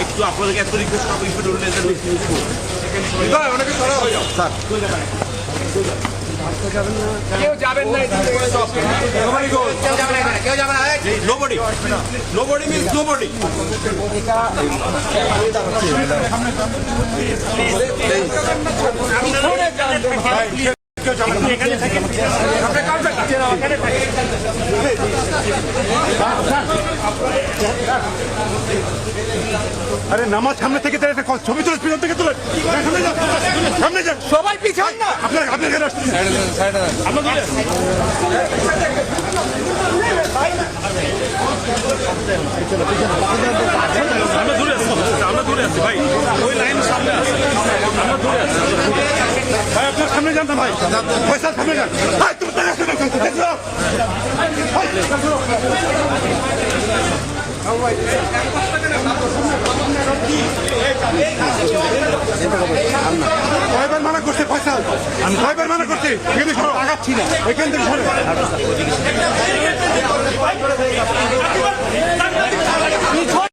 একটু আপনাদেরকে এত রিকোয়েস্ট কেউ যাবেন না, কেউ যাবে না। Nobody means nobody. আরে নামাজ সামনে থেকে ছবি তুলে পিছন থেকে তুলে সামনে যান, সবাই পিছন না, আপনার এখানে আসছেন। আমরা দূরে আছি ভাই, ওই লাইন সামনে আছে, আমরা দূরে আছি ভাই, আপনার সামনে যান না ভাই, পয়সা সামনে যান। ভাই, তুমি টাকা শুনে দেখো। কয়বার মানা করছে পয়সা, আমি কয়বার মানা করছি, এখানে আগাচ্ছি না, এখান থেকে সরে।